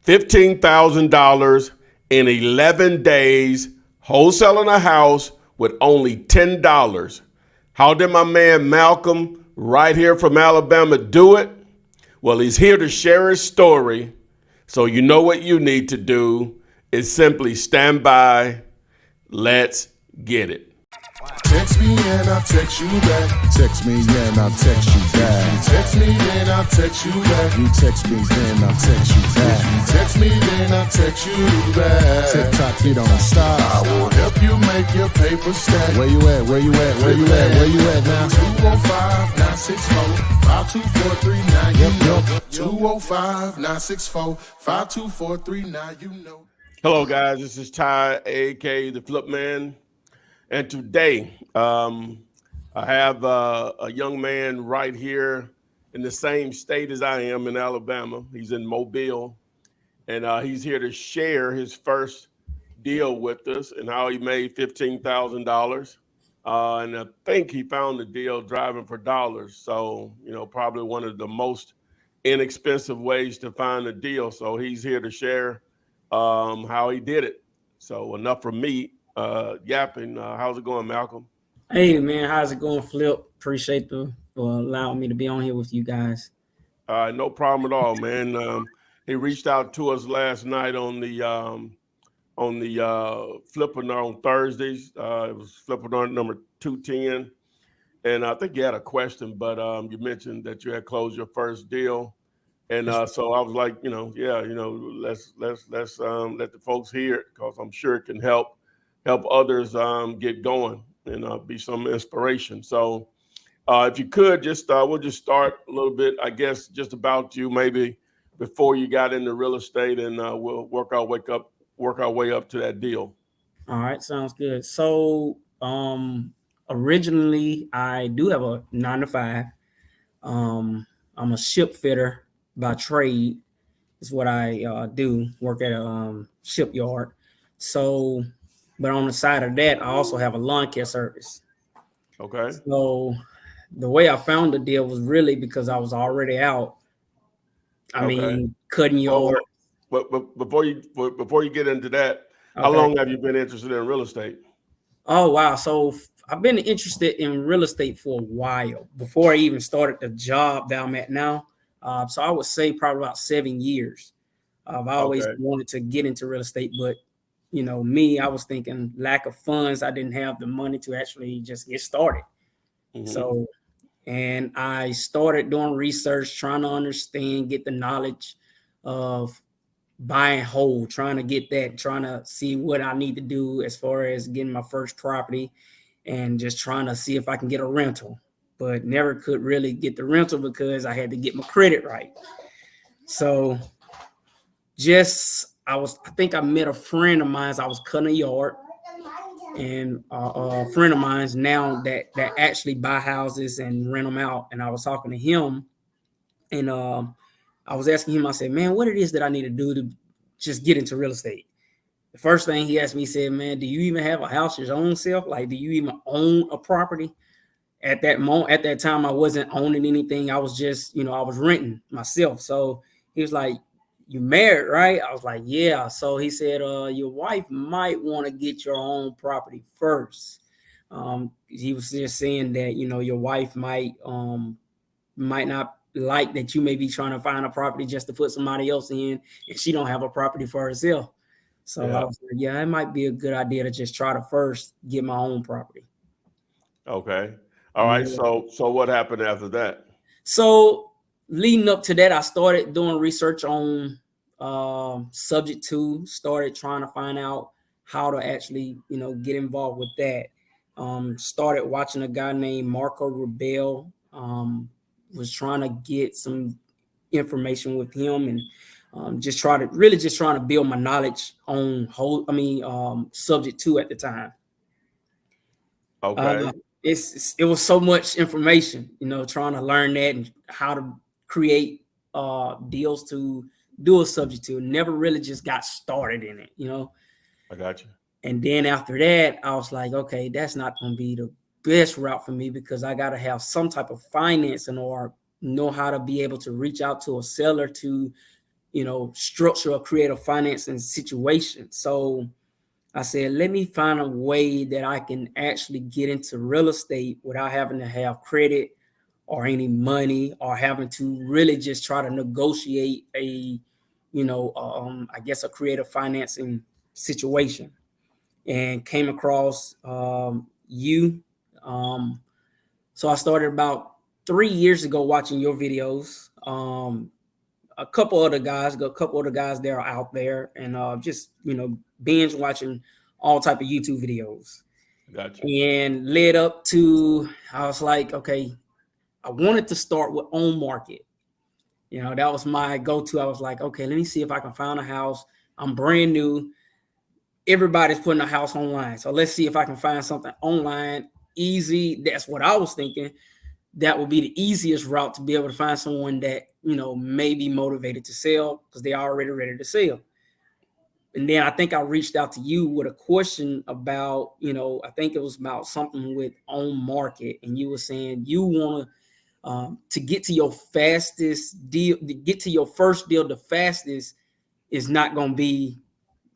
$15,000 in 11 days, wholesaling a house with only $10. How did my man Malcolm, right here from Alabama, do it? Well, he's here to share his story. So you know what you need to do is simply stand by. Let's get it. Text me and I'll text you back. Text me and I'll text you back. Text me then I'll text you back. You text me then I'll text you back. Text me then I'll text you back. TikTok, you don't stop. I will help you make your paper stack. Where you at? Where you at? Where you at? Where you at now? 205-964-52439. You know. 205-964-52439. You know. Hello, guys. This is Ty, aka the Flip Man. And today, I have a young man right here in the same state as I am in Alabama. He's in Mobile, and he's here to share his first deal with us and how he made $15,000. And I think he found the deal driving for dollars. So, probably one of the most inexpensive ways to find a deal. So he's here to share how he did it. So enough from me. Yapping. How's it going, Malcolm? Hey man, how's it going, Flip? Appreciate for allowing me to be on here with you guys. No problem at all, man. He reached out to us last night on the Flipping on Thursdays. It was Flipping on number 210, and I think you had a question, but you mentioned that you had closed your first deal, and so I was like, let's let the folks hear it because I'm sure it can help others get going and be some inspiration. So if you could just, we'll just start a little bit, I guess, just about you maybe before you got into real estate, and we'll work our way up to that deal. All right, sounds good. So originally I do have a 9-to-5. I'm a ship fitter by trade is what I do, work at a shipyard. So but on the side of that, I also have a lawn care service. Okay. So the way I found the deal was really because I was already out. I mean, cutting yard. But before you get into that, how long have you been interested in real estate? Oh, wow. So I've been interested in real estate for a while before I even started the job that I'm at now. So I would say probably about 7 years. I've always wanted to get into real estate, but me, I was thinking lack of funds. I didn't have the money to actually just get started. Mm-hmm. So, and I started doing research, trying to understand, get the knowledge of buy and hold, trying to get that, trying to see what I need to do as far as getting my first property and just trying to see if I can get a rental, but never could really get the rental because I had to get my credit right. So I think I met a friend of mine. I was cutting a yard, and a friend of mine's now that actually buy houses and rent them out. And I was talking to him, and I was asking him, I said, man, what it is that I need to do to just get into real estate? The first thing he asked me, he said, man, do you even have a house your own self? Like, do you even own a property? At that time, I wasn't owning anything. I was just, I was renting myself. So he was like, you married, right? I was like, yeah. So he said, your wife might want to get your own property first. He was just saying that, your wife might not like that you may be trying to find a property just to put somebody else in, and she don't have a property for herself. So I was like, yeah, it might be a good idea to just try to first get my own property. Okay. All right. Yeah. So what happened after that? So leading up to that, I started doing research on subject to, started trying to find out how to actually, get involved with that. Started watching a guy named Marco Rebel, was trying to get some information with him and just trying to build my knowledge on subject to at the time. Okay. It was so much information, trying to learn that and how to create deals to do a subject to. Never really just got started in it, I got you. And then after that, I was like, okay, that's not going to be the best route for me because I got to have some type of financing or know how to be able to reach out to a seller to structure or creative financing situation. So I said, let me find a way that I can actually get into real estate without having to have credit or any money or having to really just try to negotiate I guess a creative financing situation. And came across you. So I started about 3 years ago watching your videos. A couple other guys that are out there, and just binge watching all type of YouTube videos. Gotcha. And led up to, I was like, okay, I wanted to start with on market. That was my go-to. I was like, okay, let me see if I can find a house. I'm brand new. Everybody's putting a house online, so let's see if I can find something online easy. That's what I was thinking. That would be the easiest route to be able to find someone that may be motivated to sell because they're already ready to sell. And then I think I reached out to you with a question about, I think it was about something with on market, and you were saying you want to get to your fastest deal, to get to your first deal the fastest is not going to be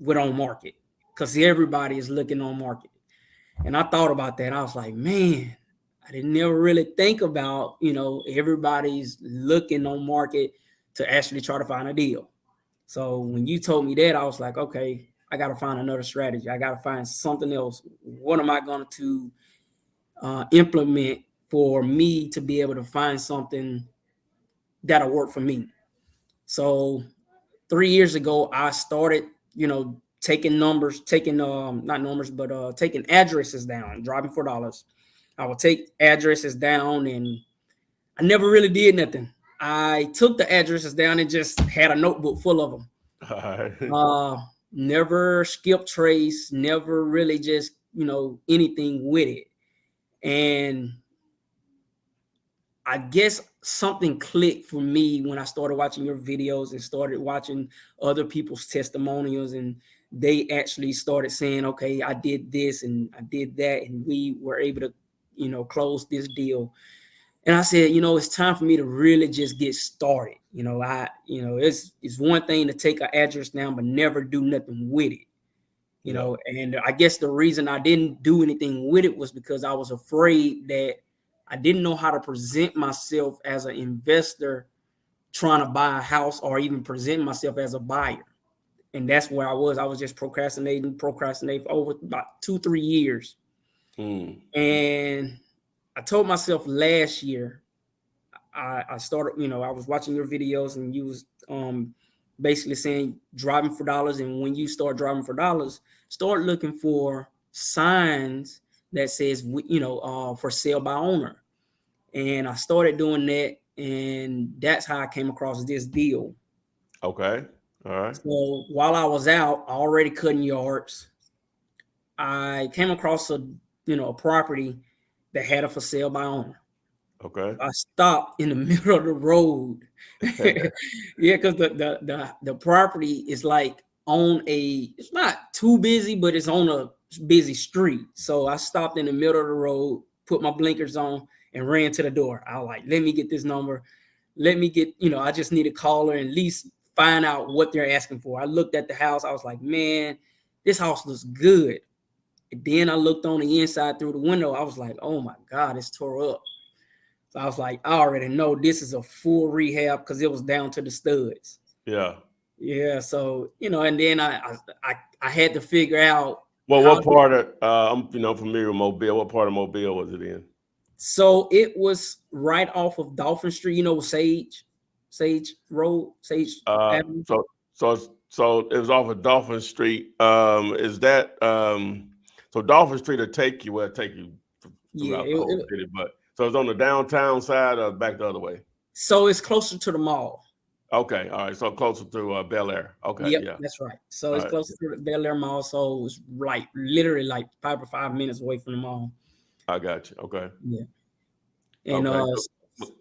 with on market because everybody is looking on market. And I thought about that. I was like, man, I didn't never really think about, everybody's looking on market to actually try to find a deal. So when you told me that, I was like, okay, I got to find another strategy. I got to find something else. What am I going to implement for me to be able to find something that'll work for me? So 3 years ago, I started, taking addresses down, driving for dollars. I would take addresses down, and I never really did nothing. I took the addresses down and just had a notebook full of them. All right. Never skipped trace, never really just, anything with it. And I guess something clicked for me when I started watching your videos and started watching other people's testimonials, and they actually started saying, okay, I did this and I did that, and we were able to, close this deal. And I said, it's time for me to really just get started. It's one thing to take an address down, but never do nothing with it. And I guess the reason I didn't do anything with it was because I was afraid that I didn't know how to present myself as an investor trying to buy a house, or even present myself as a buyer. And that's where I was. I was just procrastinating for over about 2-3 years. And I told myself last year, I started, I was watching your videos, and you was basically saying driving for dollars. And when you start driving for dollars, start looking for signs that says, for sale by owner. And I started doing that, and that's how I came across this deal. Okay. All right. So while I was out already cutting yards, I came across a property that had a for sale by owner. Okay. I stopped in the middle of the road. Yeah, because the property is like it's not too busy, but it's on a busy street. So I stopped in the middle of the road, put my blinkers on, and ran to the door. I was like, let me get this number. Let me get, I just need a caller and at least find out what they're asking for. I looked at the house. I was like, man, this house looks good. And then I looked on the inside through the window. I was like, oh my God, it's tore up. So I was like, I already know this is a full rehab because it was down to the studs. Yeah. Yeah. So, and then I had to figure out. Well, what part of I'm familiar with Mobile. What part of Mobile was it in? So it was right off of Dolphin Street, Sage Road, Sage Avenue. So it was off of Dolphin Street. Is that so Dolphin Street will take you throughout the whole city, but so it's on the downtown side or back the other way? So it's closer to the mall. Okay, all right. So closer to Bel Air. Okay, yep, yeah, that's right. So it's closer to the Bel Air Mall. So it's literally like 5 or 5 minutes away from the mall. I got you. Okay. Yeah. And okay.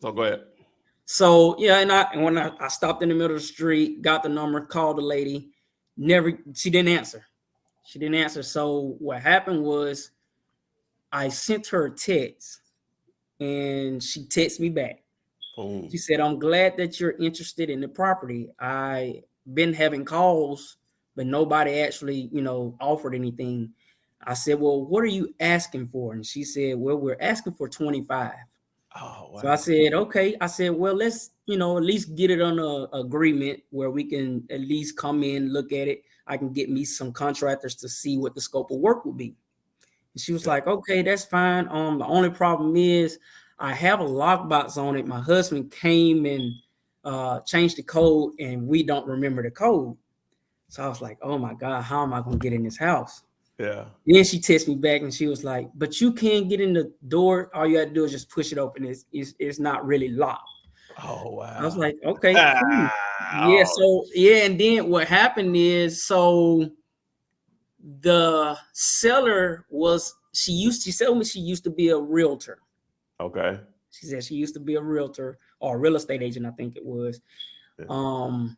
So go ahead. So yeah, and when I stopped in the middle of the street, got the number, called the lady, she didn't answer. So what happened was I sent her a text, and she texted me back. She said, I'm glad that you're interested in the property. I been having calls, but nobody actually, offered anything. I said, well, what are you asking for? And she said, well, we're asking for 25. Oh, So I wow. said, okay. I said, well, let's, at least get it on a agreement where we can at least come in, look at it. I can get me some contractors to see what the scope of work will be. And she was Yeah. like, okay, that's fine. The only problem is I have a lockbox on it. My husband came and changed the code, and we don't remember the code. So I was like, oh my God, how am I going to get in this house? Yeah. Then she texted me back and she was like, but you can't get in the door. All you have to do is just push it open. It's not really locked. Oh, I was wow. like, okay, cool. Yeah. Oh, So, yeah. And then what happened is, so the seller she told me she used to be a realtor. okay. She said she used to be a realtor or a real estate agent, I think it was. Yeah.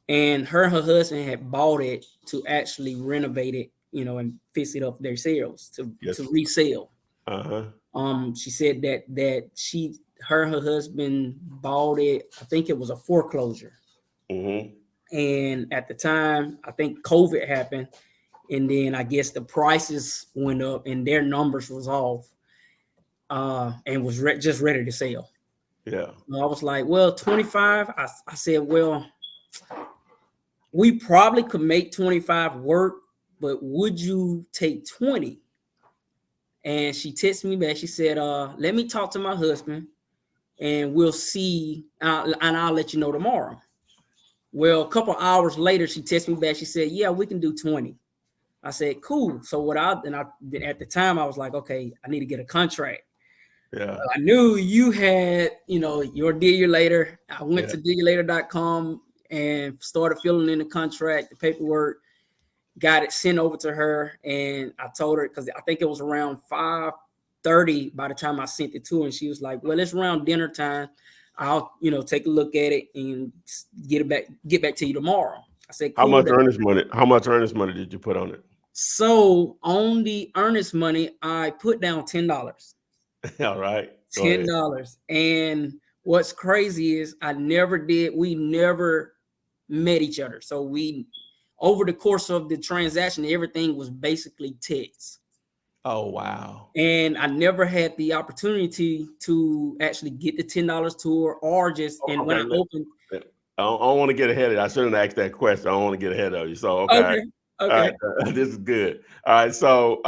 And her husband had bought it to actually renovate it, and fix it up themselves to Yes. resell. Uh-huh. She said that her husband bought it. I think it was a foreclosure. Mm-hmm. And at the time, I think COVID happened, and then I guess the prices went up and their numbers was off, and was just ready to sell. Yeah. And I was like, well, 25. I said, well, we probably could make 25 work, but would you take 20? And she texted me back. She said, let me talk to my husband and we'll see. And I'll let you know tomorrow. Well, a couple hours later, she texted me back. She said, yeah, we can do 20. I said, cool. So at the time I was like, okay, I need to get a contract. Yeah. I knew you had, your Deal You Later. I went Yeah. to dealyoulater.com and started filling in the contract, the paperwork, got it sent over to her. And I told her, because I think it was around 5:30 by the time I sent it to her. And she was like, well, it's around dinner time. I'll, take a look at it and get back to you tomorrow. I said, How cool. much earnest money did you put on it? So on the earnest money, I put down $10. All right. Go ahead. $10. And what's crazy is we never met each other. So over the course of the transaction, everything was basically text. Oh, wow. And I never had the opportunity to actually get the $10 to her or just, and when I opened. I don't want to get ahead of you. I shouldn't ask that question. I don't want to get ahead of you. So, okay. All right. This is good. All right. So,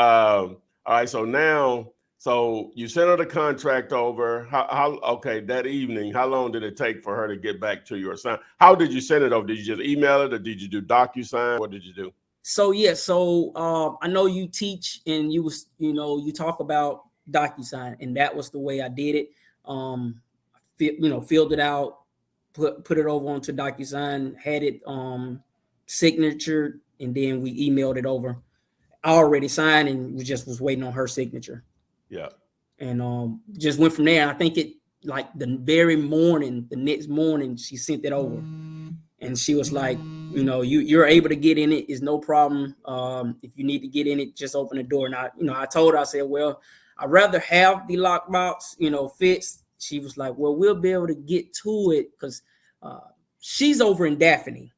So now, so you sent her the contract over. Okay, that evening, how long did it take for her to get back to you or sign? How did you send it over? Did you just email it or did you do DocuSign? What did you do? So, yeah. So, I know you teach and you talk about DocuSign, and that was the way I did it. Filled it out, put it over onto DocuSign, had it signature, and then we emailed it over. I already signed and we just was waiting on her signature. Yeah. And just went from there. I think it like the next morning, she sent it over. And she was like, you're able to get in it. It's no problem. If you need to get in it, just open the door. And I told her, I said, well, I'd rather have the lockbox, fixed. She was like, well, we'll be able to get to it because she's over in Daphne.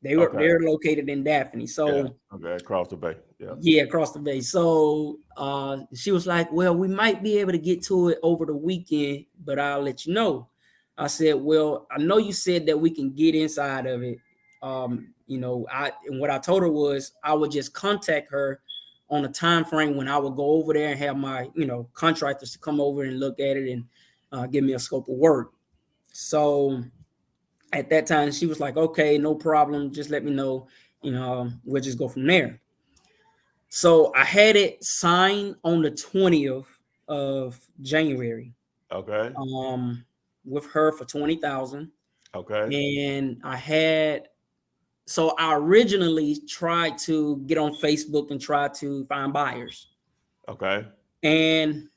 They're located in Daphne. So across the bay. Yeah, across the bay. So she was like, well, we might be able to get to it over the weekend, but I'll let you know. I said, well, I know you said that we can get inside of it. And what I told her was I would just contact her on a time frame when I would go over there and have my, contractors to come over and look at it and give me a scope of work. So at that time, she was like, okay, no problem. Just let me know, we'll just go from there. So I had it signed on the 20th of January. Okay. With her for $20,000. Okay. And I originally tried to get on Facebook and try to find buyers. Okay. And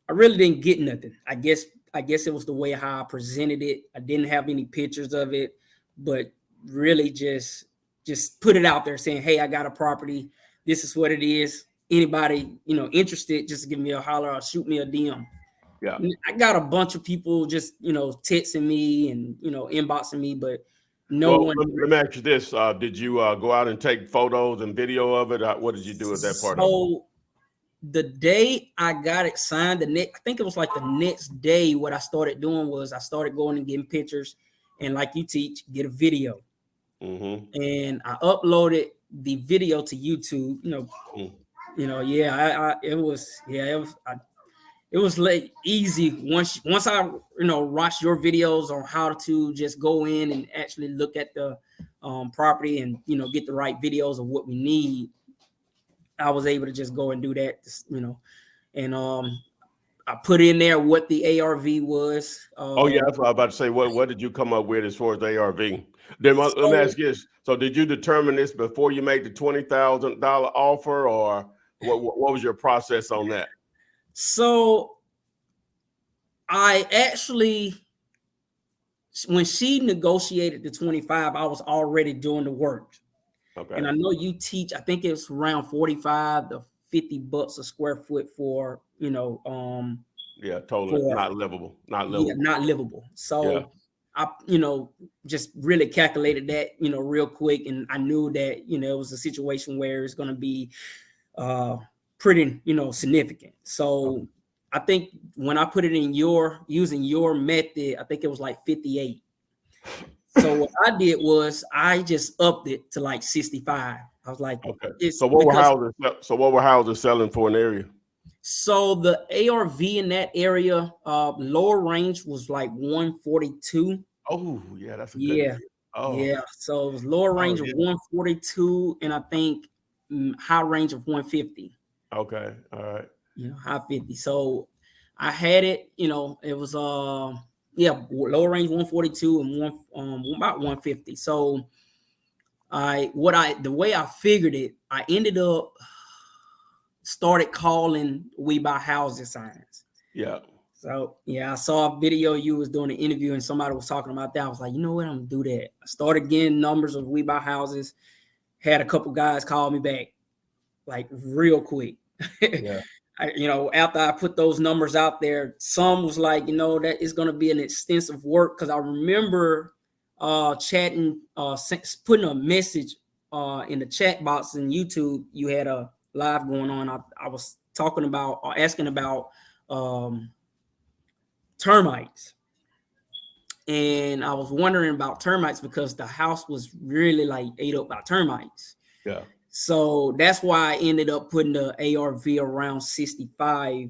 I really didn't get nothing. I guess it was the way how I presented it. I didn't have any pictures of it, but really just put it out there saying, hey, I got a property. This is what it is. Anybody, interested, just give me a holler or shoot me a DM. Yeah. I got a bunch of people just, texting me and, inboxing me, but No Well, one. let me ask you this: did you go out and take photos and video of it? What did you do with that part of it? So the day I got it signed, I think it was like the next day. What I started doing was I started going and getting pictures, and like you teach, get a video, and I uploaded the video to YouTube. Mm. Yeah, it was like easy once I watched your videos on how to just go in and actually look at the property and get the right videos of what we need. I was able to just go and do that, and I put in there what the ARV was. Oh yeah, that's what I was about to say. What did you come up with as far as the ARV? Then let me So, ask you this: so did you determine this before you made the $20,000 offer, or what was your process on that? so I actually, when she negotiated the 25, I was already doing the work. Okay. And I know you teach, I think it's around 45 to $50 a square foot for, Yeah, totally for not livable. Not yeah, livable. not livable. Yeah. So I, just really calculated that, real quick. And I knew that, it was a situation where it's going to be pretty, significant. So I think when I put it in using your method, I think it was like 58. So what I did was I just upped it to like 65. I was like, Okay. it's So what were because houses? So what were houses selling for an area? so the ARV in that area, lower range was like 142. Oh yeah, that's a good Yeah. area. Oh, Yeah. So it was lower oh range of yeah. 142 and I think high range of 150. Okay. All right. High 50. So I had it, it was lower range 142 and about 150. So the way I figured it, I ended up started calling We Buy Houses signs. Yeah. So yeah, I saw a video you was doing an interview and somebody was talking about that. I was like, you know what, I'm gonna do that. I started getting numbers of We Buy Houses, had a couple guys call me back like real quick. Yeah. After I put those numbers out there, some was like, that is gonna be an extensive work because I remember chatting, putting a message in the chat box in YouTube. You had a live going on. I was talking about or asking about termites, and I was wondering about termites because the house was really like ate up by termites. Yeah. So that's why I ended up putting the ARV around 65.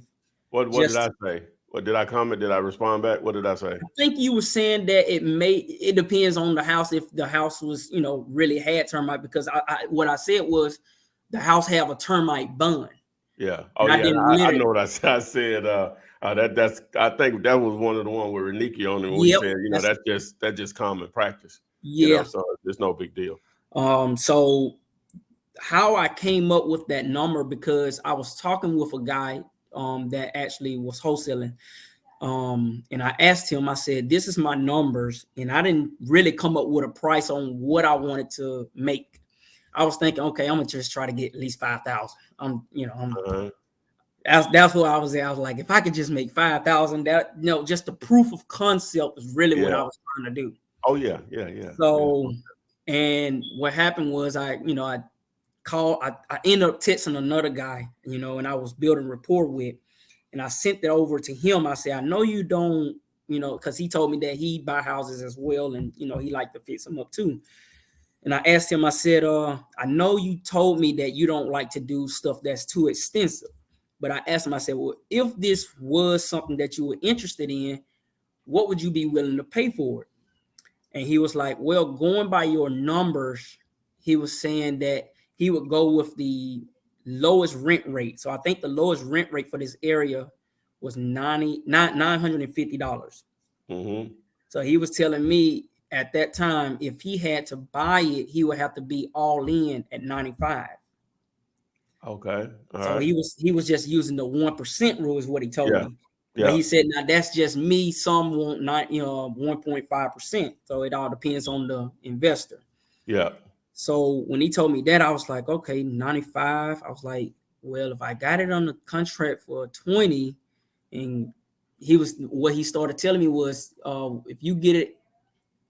What did Just I say? What did I comment? Did I respond back? What did I say? I think you were saying that it depends on the house if the house was really had termite because what I said was the house have a termite bun. Yeah. Oh And I yeah. didn't I literally. know what I said. I said that's. I think that was one of the one with Reniki on it. We Yep. said that's just common practice. Yeah. So it's no big deal. So how I came up with that number because I was talking with a guy that actually was wholesaling. And I asked him, I said, this is my numbers. And I didn't really come up with a price on what I wanted to make. I was thinking, okay, I'm gonna just try to get at least 5,000. That's what I was at. I was like, if I could just make 5,000, that just the proof of concept is really what I was trying to do. Oh yeah, yeah. So, and what happened was I ended up texting another guy, and I was building rapport with, and I sent it over to him. I said, I know you don't, because he told me that he buy houses as well, and he liked to fix them up too. And I asked him, I said, I know you told me that you don't like to do stuff that's too extensive. But I asked him, I said, well, if this was something that you were interested in, what would you be willing to pay for it? And he was like, well, going by your numbers, he was saying that he would go with the lowest rent rate. So I think the lowest rent rate for this area was $950. Mm-hmm. So he was telling me at that time, if he had to buy it, he would have to be all in at 95. Okay. All So right. he was just using the 1% rule is what he told me. But Yeah. he said, now that's just me. Some want 1.5%. So it all depends on the investor. Yeah. So when he told me that, I was like, okay, 95. I was like, well, if I got it on the contract for 20, and what he started telling me was, if you get it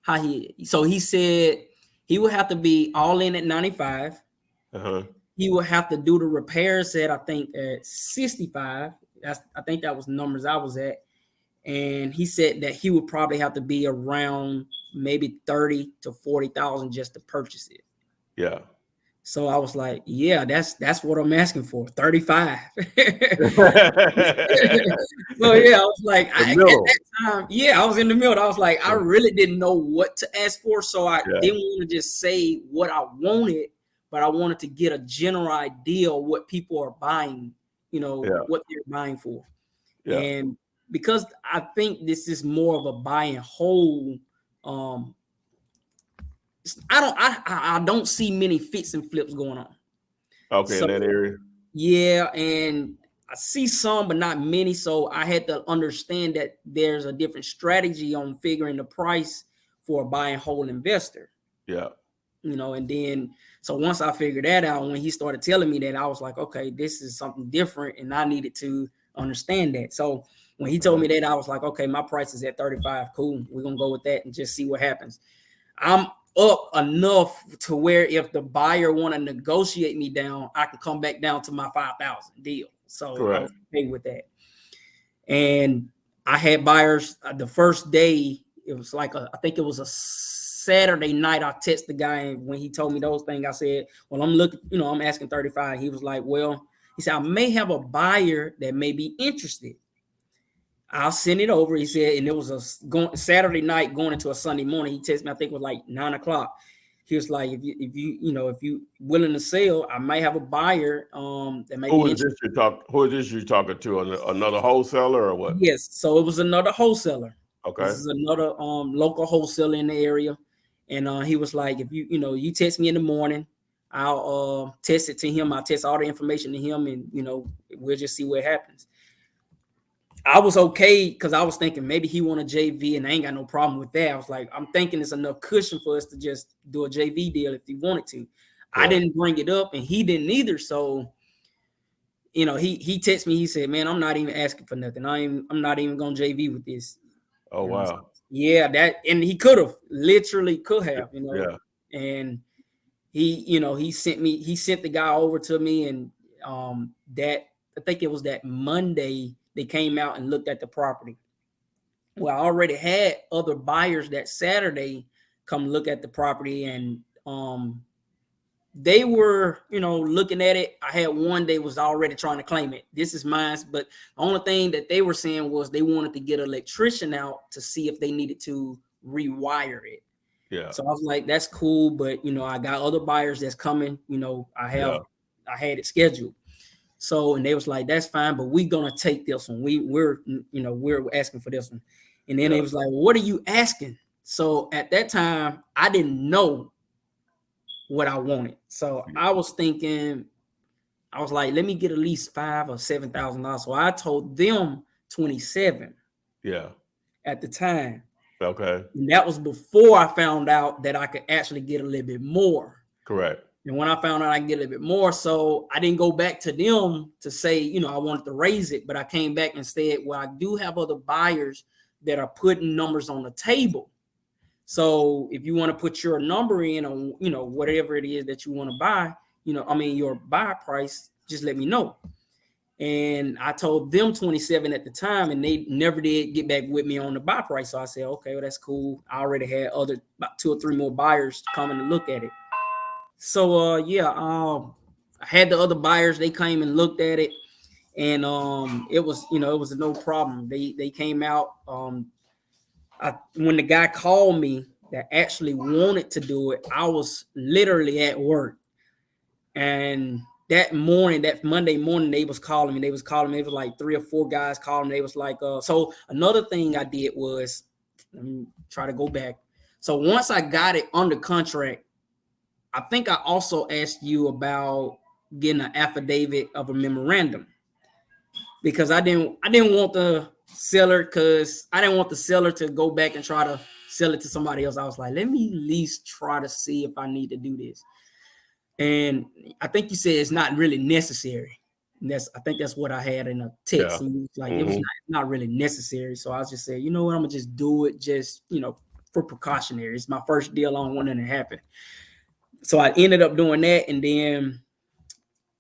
he said he would have to be all in at 95. He would have to do the repairs at, I think, at 65. I think that was numbers I was at. And he said that he would probably have to be around maybe 30 to 40,000 just to purchase it. Yeah. So I was like, yeah, that's what I'm asking for, 35. So yeah, I was like, at that time, I was in the middle. I was like, I really didn't know what to ask for. So I didn't want to just say what I wanted, but I wanted to get a general idea of what people are buying, what they're buying for. Yeah. And because I think this is more of a buy and hold, I don't see many fits and flips going on. Okay, so, in that area. Yeah, and I see some, but not many. So I had to understand that there's a different strategy on figuring the price for a buy and hold investor. Yeah. And then so once I figured that out, when he started telling me that, I was like, okay, this is something different, and I needed to understand that. So when he told me that, I was like, okay, my price is at 35. Cool. We're gonna go with that and just see what happens. I'm up enough to where if the buyer want to negotiate me down, I can come back down to my 5,000 deal. So I was okay with that. And I had buyers the first day. It was like I think it was a Saturday night. I texted the guy, and when he told me those things, I said, well, I'm looking, I'm asking 35. He was like, well, he said, I may have a buyer that may be interested. I'll send it over. He said, and it was a Saturday night going into a Sunday morning. He texted me, I think it was like 9 o'clock. He was like, if you willing to sell, I might have a buyer that may Who is this you're talking to? Another wholesaler or what? Yes. So it was another wholesaler. Okay. This is another local wholesaler in the area. And he was like, if you text me in the morning, I'll text it to him. I'll text all the information to him, and we'll just see what happens. I was okay because I was thinking maybe he want a JV, and I ain't got no problem with that. I was like, I'm thinking it's enough cushion for us to just do a JV deal if he wanted to. Yeah. I didn't bring it up, and he didn't either. So, he texted me. He said, "Man, I'm not even asking for nothing. I'm not even gonna JV with this." Oh wow. Yeah, and he could have Yeah. And he sent the guy over to me, and that I think it was that Monday. They came out and looked at the property. Well, I already had other buyers that Saturday come look at the property, and they were, looking at it. I had one that was already trying to claim it. This is mine, but the only thing that they were saying was they wanted to get an electrician out to see if they needed to rewire it. Yeah. So I was like, that's cool, but I got other buyers that's coming. I had it scheduled. So, and they was like, that's fine, but we're going to take this one. We're asking for this one. And then they was like, well, what are you asking? So at that time, I didn't know what I wanted. So I was thinking, I was like, let me get at least $5,000 or $7,000. So I told them 27. Yeah. At the time. Okay. And that was before I found out that I could actually get a little bit more. Correct. And when I found out I can get a little bit more, so I didn't go back to them to say, I wanted to raise it, but I came back and said, well, I do have other buyers that are putting numbers on the table. So if you want to put your number in on, whatever it is that you want to buy, your buy price, just let me know. And I told them 27 at the time, and they never did get back with me on the buy price. So I said, okay, well, that's cool. I already had about 2 or 3 more buyers coming to look at it. So I had the other buyers. They came and looked at it, and it was no problem. They came out. When the guy called me that actually wanted to do it, I was literally at work, and that Monday morning, they was calling me. It was like 3 or 4 guys calling. They was like, so another thing I did was, let me try to go back. So once I got it under contract, I think I also asked you about getting an affidavit of a memorandum, because I didn't want the seller to go back and try to sell it to somebody else. I was like, let me at least try to see if I need to do this. And I think you said it's not really necessary. And I think that's what I had in a text. Yeah. And it was like, It was not really necessary. So I just said, you know what, I'm gonna just do it. Just, for precautionary. It's my first deal. I don't want nothing to happen. So I ended up doing that, and then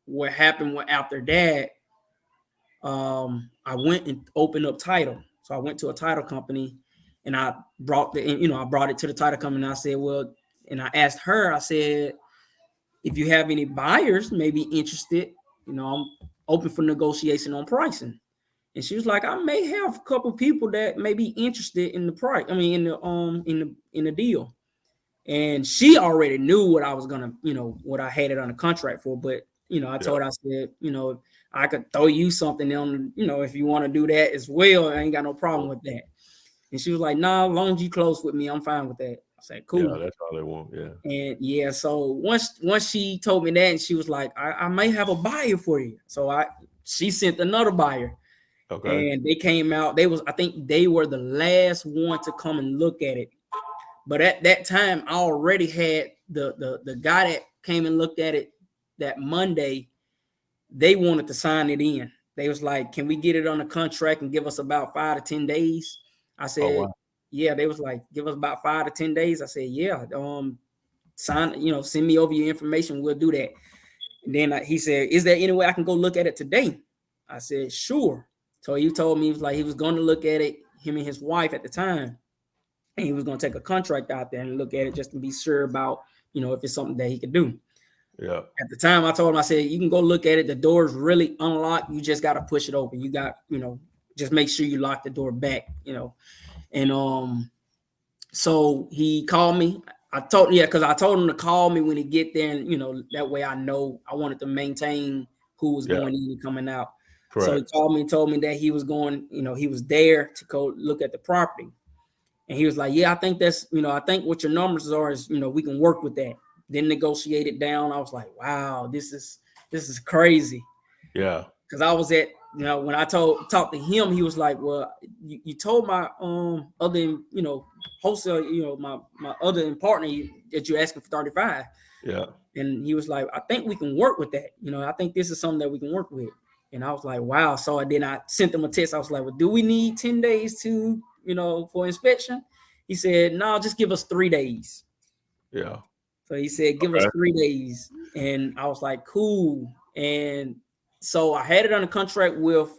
what happened after that? I went and opened up title. So I went to a title company, and I brought it to the title company. And I said, well, and I asked her. I said, if you have any buyers maybe interested, I'm open for negotiation on pricing. And she was like, I may have a couple people that may be interested in the price. I mean, in the deal. And she already knew what I was gonna, what I had it on a contract for. But I told her, I said, I could throw you something on, if you want to do that as well. I ain't got no problem with that. And she was like, nah, as long as you close with me, I'm fine with that. I said, cool. Yeah, that's all they want. Yeah. And so once she told me that, and she was like, I may have a buyer for you. So she sent another buyer. Okay. And they came out. I think they were the last one to come and look at it. But at that time, I already had the guy that came and looked at it that Monday. They wanted to sign it in. They was like, can we get it on a contract and give us about 5 to 10 days? I said, wow. Yeah. They was like, give us about 5 to 10 days. I said, yeah. Sign, send me over your information. We'll do that. And then he said, is there any way I can go look at it today? I said, sure. So he told me, he was like, he was going to look at it, him and his wife at the time. And he was going to take a contract out there and look at it just to be sure about, if it's something that he could do. Yeah. At the time, I told him, I said, you can go look at it. The door's really unlocked. You just got to push it open. You got, just make sure you lock the door back, And so he called me. Because I told him to call me when he get there. And, that way I know I wanted to maintain who was going in and coming out. Correct. So he called me and told me that he was going, he was there to go look at the property. And he was like, yeah, I think that's, I think what your numbers are is, we can work with that. Then negotiate it down. I was like, wow, this is crazy. Yeah. Because I was at, when I talked to him, he was like, well, you told my other, wholesale, my other partner that you're asking for 35. Yeah. And he was like, I think we can work with that. I think this is something that we can work with. And I was like, wow. So then I sent him a text. I was like, well, do we need 10 days to, for inspection? He said, no, just give us 3 days. Yeah. So he said, give us 3 days. And I was like, cool. And so I had it on a contract with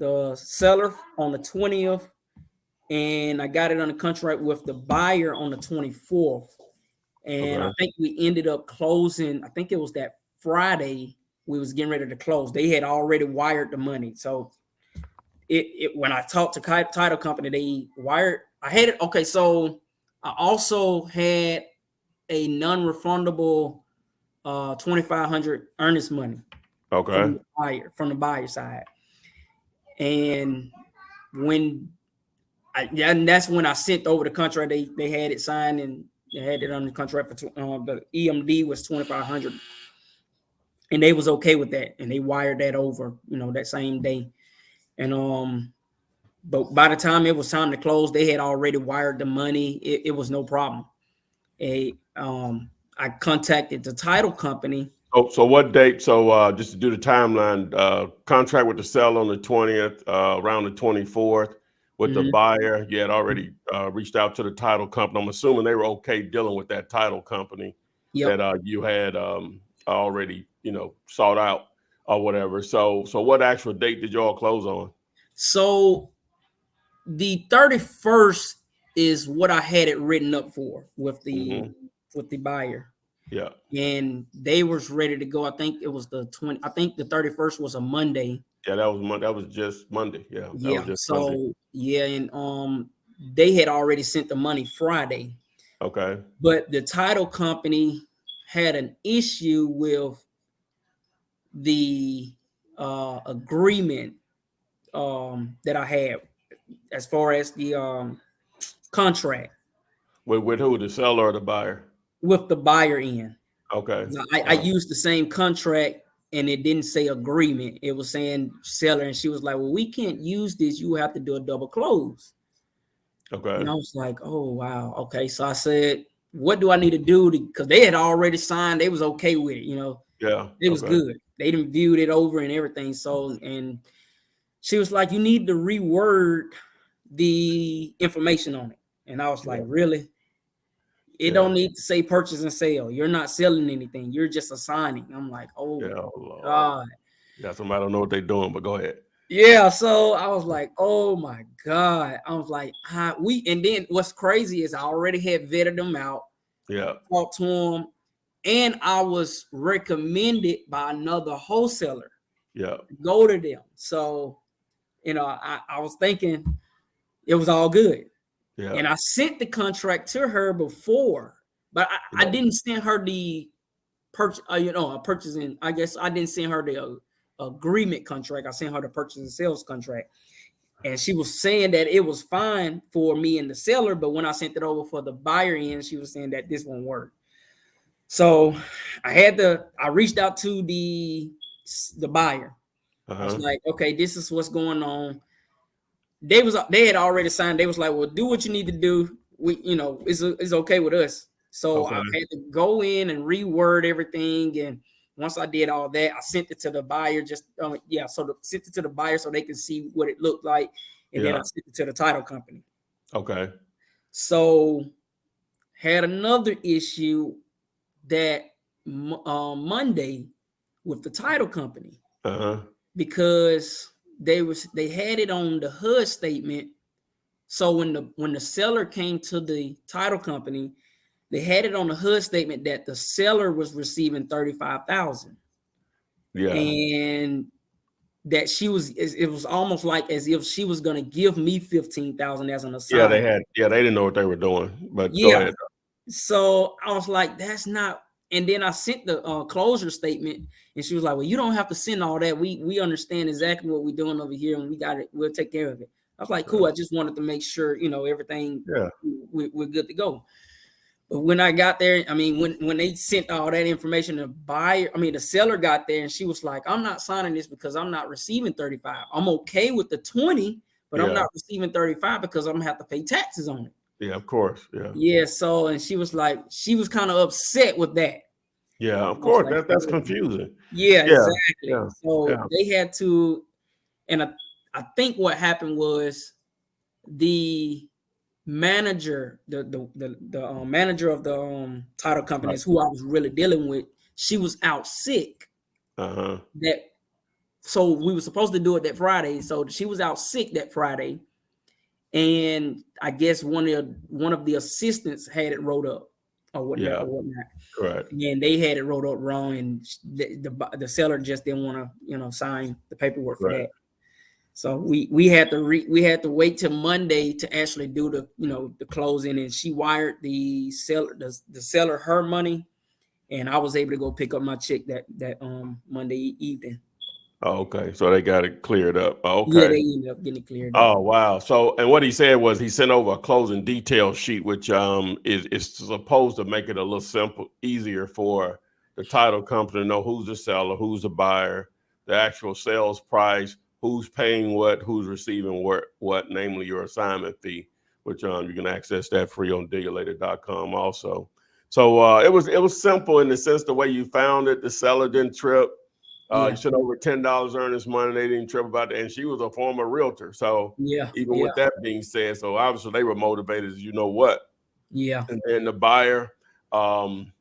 the seller on the 20th. And I got it on a contract with the buyer on the 24th. And I think we ended up closing. I think it was that Friday we was getting ready to close. They had already wired the money. So when I talked to title company, they wired. I had it. Okay, so I also had a non-refundable $2,500 earnest money. Okay. From the buyer side. And and that's when I sent over the contract. They had it signed and they had it on the contract for the EMD was $2,500. And they was okay with that. And they wired that over, that same day. And but by the time it was time to close, they had already wired the money. It was no problem. I contacted the title company. So what date? So just to do the timeline, contract with the seller on the 20th, around the 24th. With the buyer, you had already reached out to the title company. I'm assuming they were okay dealing with that title company that you had already, sought out or whatever. So what actual date did y'all close on? So the 31st is what I had it written up for with the buyer. Yeah. And they was ready to go. I think it was the 20. I think the 31st was a Monday. Yeah, that was just Monday. Yeah. Yeah. Was just so Monday. Yeah, and they had already sent the money Friday. Okay. But the title company had an issue with the agreement that I had as far as the contract. With who, the seller or the buyer? With the buyer in. Okay. I used the same contract and it didn't say agreement. It was saying seller, and she was like, well, we can't use this. You have to do a double close. Okay. And I was like, oh, wow. Okay. So I said, what do I need to do? Because they had already signed. They was okay with it, Yeah. It was good. They didn't viewed it over and everything. So, and she was like, you need to reword the information on it. And I was like, really? It don't need to say purchase and sale. You're not selling anything. You're just assigning. I'm like, oh my God. Yeah, somebody don't know what they're doing, but go ahead. Yeah, so I was like, oh my God. I was like, and then what's crazy is I already had vetted them out. Yeah. Talked to them, and I was recommended by another wholesaler. Yeah. Go to them. So, I was thinking it was all good. Yeah. And I sent the contract to her before, but I didn't send her the purchasing. I guess I didn't send her the agreement contract. I sent her the purchase and sales contract, and she was saying that it was fine for me and the seller, but when I sent it over for the buyer end, she was saying that this won't work. So I reached out to the buyer. I was like, okay, this is what's going on. They had already signed. They was like, well, do what you need to do. It's okay with us. So I had to go in and reword everything. And once I did all that, I sent it to the buyer. Sent it to the buyer so they can see what it looked like. And then I sent it to the title company. Okay. So had another issue that Monday with the title company because they had it on the HUD statement. So when the seller came to the title company, they had it on the HUD statement that the seller was receiving $35,000. Yeah, and that it was almost like as if she was going to give me $15,000 as an assignment. They didn't know what they were doing. But go ahead. So I was like, that's not. And then I sent the closure statement, and she was like, well, you don't have to send all that. We understand exactly what we're doing over here, and we got it. We'll take care of it. I was like, cool. I just wanted to make sure, everything, we're good to go. But when I got there, when they sent all that information, the seller got there, and she was like, I'm not signing this because I'm not receiving 35. I'm okay with the 20, but I'm not receiving 35 because I'm going to have to pay taxes on it. Yeah, of course. Yeah. Yeah. So, and she was kind of upset with that. Yeah, of course. That's confusing. Yeah, exactly. Yeah, so they had to, and I think what happened was the manager, the manager of the title company is who I was really dealing with. She was out sick. So we were supposed to do it that Friday. So she was out sick that Friday. And I guess one of the assistants had it wrote up or whatnot. Correct. And they had it wrote up wrong, and the seller just didn't want to, sign the paperwork for that. So we had to wait till Monday to actually do the closing, and she wired the seller her money, and I was able to go pick up my check that Monday evening. Oh, okay. So they got it cleared up. Oh, okay. Yeah, they ended up getting it cleared up. Oh, wow. So, and what he said was he sent over a closing detail sheet, which is supposed to make it a little easier for the title company to know who's the seller, who's the buyer, the actual sales price, who's paying what, who's receiving what, namely your assignment fee, which you can access that free on diggerlater.com also. So it was simple in the sense the way you found it. The seller didn't trip. You sent over $10 earnest money. They didn't trip about that. And she was a former realtor. So even with that being said, so obviously they were motivated as you know what. Yeah. And then the buyer,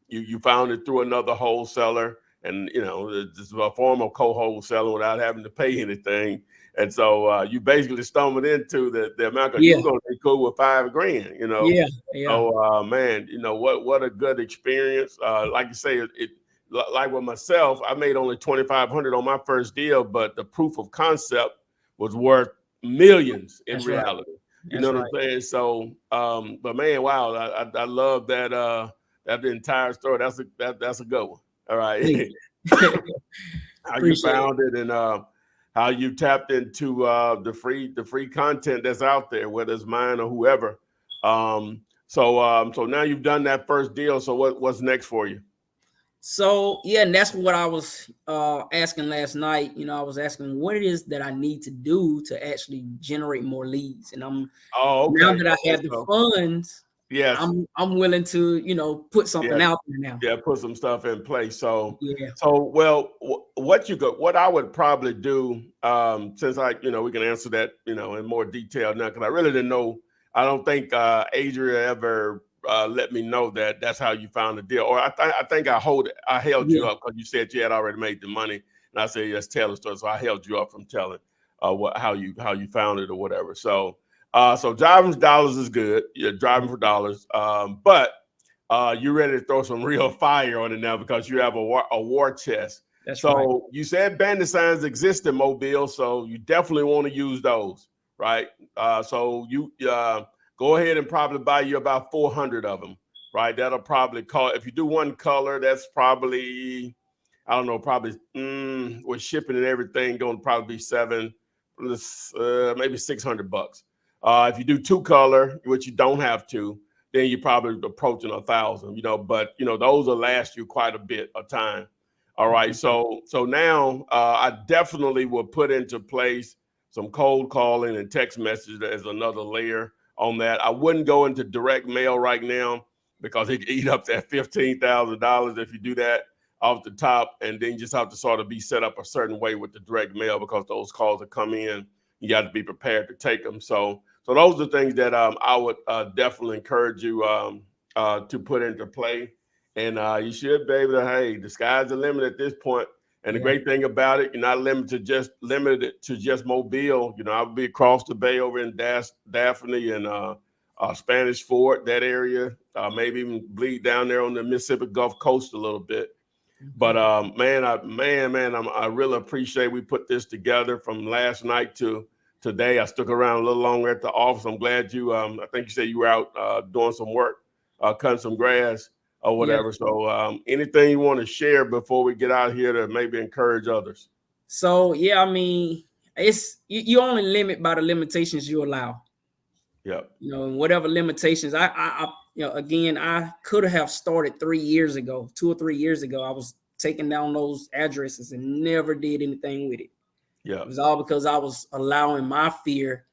you found it through another wholesaler. And, it's a form of co-wholesaling without having to pay anything. And so you basically stumbled into the amount because you're going to be cool with $5,000, Yeah. So, man, what a good experience. Like you say, like with myself, I made only $2,500 on my first deal, but the proof of concept was worth millions in reality. You know what I'm saying? So, but man, wow, I love that the entire story. That's a good one. All right. How you found it and how you tapped into the free content that's out there, whether it's mine or whoever. So now you've done that first deal. So what's next for you? So, and that's what I was asking last night. I was asking what it is that I need to do to actually generate more leads. And now that I have the funds, I'm willing to, put something out there now. Yeah, put some stuff in place. So, well, what I would probably do, since we can answer that, in more detail now, because I really didn't know. I don't think Adria ever let me know that that's how you found the deal. Or I think I held Yeah, you up because you said you had already made the money, and I said yes, tell the story. So I held you up from telling how you found it or whatever. So so driving for dollars is good. You're driving for dollars, but you're ready to throw some real fire on it now because you have a war chest. that's right. So you said bandit signs exist in Mobile, so you definitely want to use those, right? So you go ahead and probably buy you about 400 of them, right? That'll probably cost, if you do one color, that's probably, I don't know, probably with shipping and everything, going to probably be maybe $600. If you do two color, which you don't have to, then you're probably approaching 1,000, but those will last you quite a bit of time. All right. So now I definitely will put into place some cold calling and text messages as another layer on that. I wouldn't go into direct mail right now because it can eat up that $15,000 if you do that off the top, and then you just have to sort of be set up a certain way with the direct mail because those calls that come in, you got to be prepared to take them. So those are things that I would definitely encourage you to put into play. And you should be able to, hey, the sky's the limit at this point. And the Yeah. great thing about it, you're not limited to just Mobile. I'll be across the bay over in Daphne and Spanish Fort, that area. Maybe even bleed down there on the Mississippi Gulf Coast a little bit. But I really appreciate we put this together from last night to today. I stuck around a little longer at the office. I'm glad you. I think you said you were out doing some work, cutting some grass or Yeah. whatever. So anything you want to share before we get out here to maybe encourage others? So yeah, I mean, it's you only limit by the limitations you allow. Yep. And whatever limitations again, I could have started 3 years ago, 2 or 3 years ago. I was taking down those addresses and never did anything with it. It Yep. was all because I was allowing my fear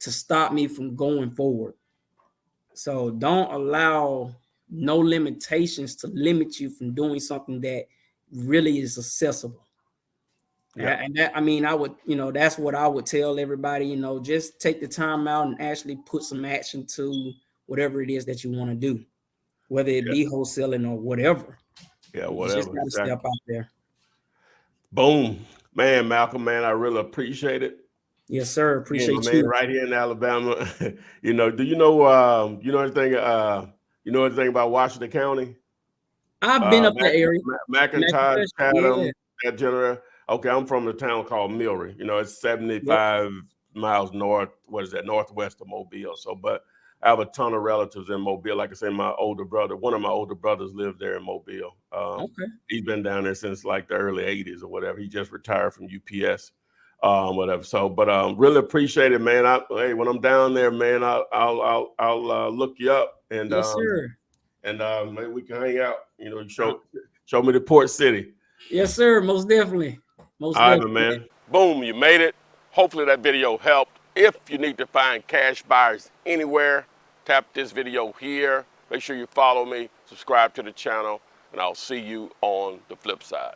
to stop me from going forward. So don't allow no limitations to limit you from doing something that really is accessible. Yep. And that, I mean, I would, that's what I would tell everybody, just take the time out and actually put some action to whatever it is that you want to do, whether it Yep. be wholesaling or whatever. Yeah. You just Whatever. got to Exactly. step out there. Boom, man, Malcolm, man, I really appreciate it. Yes, sir. Yeah, my Appreciate man, you. right here in Alabama. Do you know anything about Washington County? I've been up that Mac, area. McIntosh, McIntosh, yeah. Chatham, that general. Okay, I'm from a town called Milry. It's Yep. 75 miles north. What is that? Northwest of Mobile. So, but I have a ton of relatives in Mobile. Like I say, one of my older brothers lived there in Mobile. Okay. He's been down there since like the early '80s or whatever. He just retired from UPS. Whatever. So, but really appreciate it, man. Hey, when I'm down there, man, I'll look you up Yes, sir. and maybe we can hang out. Show me the port city. Yes, sir. Most definitely. Most All right, my definitely. man. Boom, you made it. Hopefully that video helped. If you need to find cash buyers anywhere, tap this video here. Make sure you follow me, subscribe to the channel, and I'll see you on the flip side.